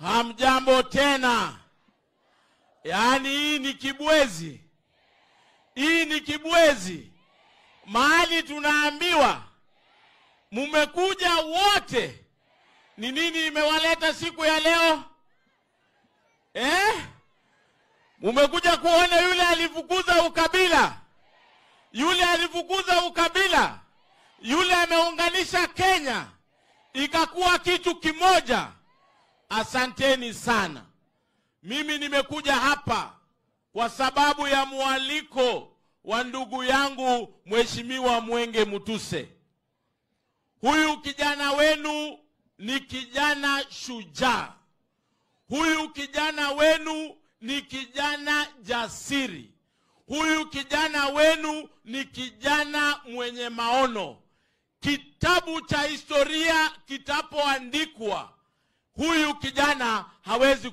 Hamjambo tena. Yaani hii ni kibwezi. Hii ni kibwezi. Mahali tunaambiwa mumekuja wote. Ni nini imewaleta siku ya leo? Mumekuja kuona yule alifukuza ukabila. Yule alifukuza ukabila. Yule ameunganisha Kenya ikakuwa kitu kimoja. Asanteni sana. Mimi nimekuja hapa kwa sababu ya mwaliko wa ndugu yangu Mheshimiwa Mwenge Mutuse. Huyu kijana wenu ni kijana shujaa. Huyu kijana wenu ni kijana jasiri. Huyu kijana wenu ni kijana mwenye maono. Kitabu cha historia kitapoandikwa, huyu kijana hawezi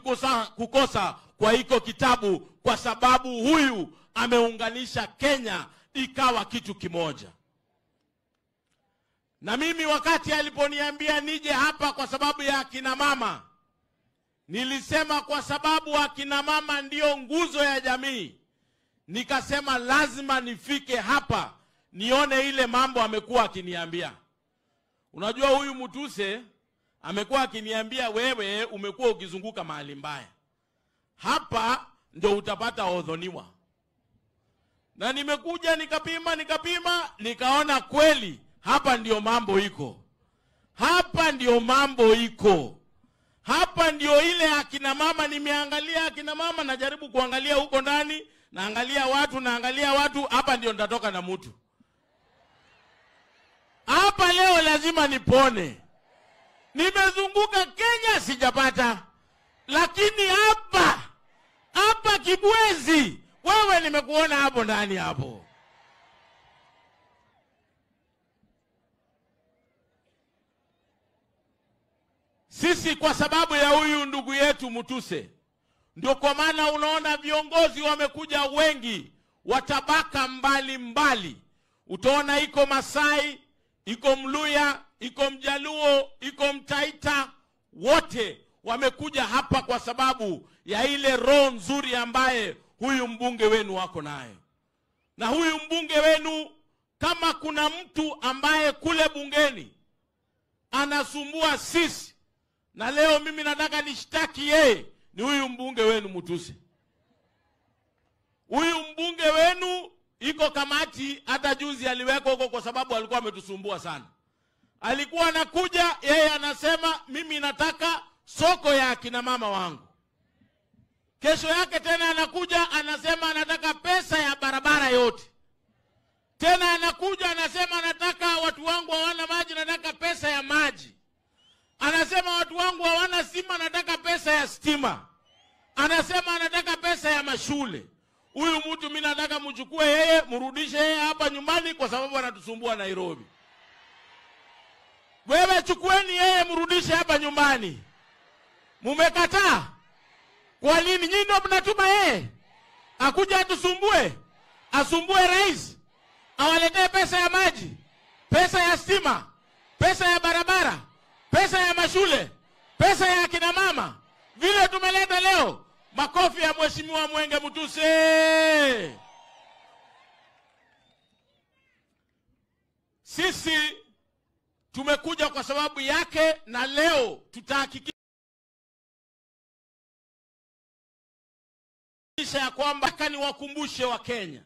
kukosa kwa hiko kitabu, kwa sababu huyu ameunganisha Kenya ikawa kitu kimoja. Na mimi wakati aliponiambia nije hapa kwa sababu ya akina mama, nilisema kwa sababu akina mama ndio nguzo ya jamii. Nikasema lazima nifike hapa nione ile mambo amekuwa akiniambia. Unajua huyu Mutuse amekuwa akiniambia wewe umekuwa ukizunguka mahali mbaya. Hapa ndio utapata odhoniwa. Na nimekuja nikapima nikaona kweli hapa ndio mambo iko. Hapa ndio mambo iko. Hapa ndio ile akina mama. Nimeangalia akina mama, najaribu kuangalia huko ndani, naangalia watu, hapa ndio nitatoka na mtu. Hapa leo lazima nipone. Nimezunguka Kenya sijapata. Lakini hapa kibwezi, wewe nimekuona hapo ndani hapo. Sisi kwa sababu ya huyu ndugu yetu Mutuse, ndio kwa maana unaona viongozi wamekuja wengi, watabaka mbali. Utaona iko Masai, iko Mluya, iko Mjaluo, iko Mtaita, wote wamekuja hapa kwa sababu ya ile roho nzuri ambaye huyu mbunge wenu wako nayo. Na huyu mbunge wenu, kama kuna mtu ambaye kule bungeni anasumbua sisi, na leo mimi nataka nishtaki yeye, ni huyu mbunge wenu Mutuse. Huyu mbunge wenu iko kamati, hata juzi aliweka huko kwa sababu alikuwa ametusumbua sana. Alikuwa anakuja, yeye anasema mimi nataka soko ya akina mama wangu. Kesho yake tena anakuja anasema anataka pesa ya barabara yote. Tena anakuja anasema anataka watu wangu hawana maji, nataka pesa ya maji. Anasema watu wangu hawana stima, nataka pesa ya stima. Anasema anataka pesa ya mashule. Huyu mtu mimi nataka mchukue yeye, mrudishe yeye hapa nyumbani kwa sababu anatusumbua Nairobi. Wewe chukueni yeye mrudishe hapa nyumbani. Mumekataa? Kwa nini nyinyi ndio mnatuma yeye? Akuja atusumbue. Asumbue rais. Awaletee pesa ya maji, pesa ya stima, pesa ya barabara, pesa ya mashule, pesa ya akina mama. Vile tumeleta leo. Makofi ya Mheshimiwa Mwenge Mutuse. Sisi tumekuja kwa sababu yake, na leo tutahakikisha ya kwamba niwakumbushe wa Kenya.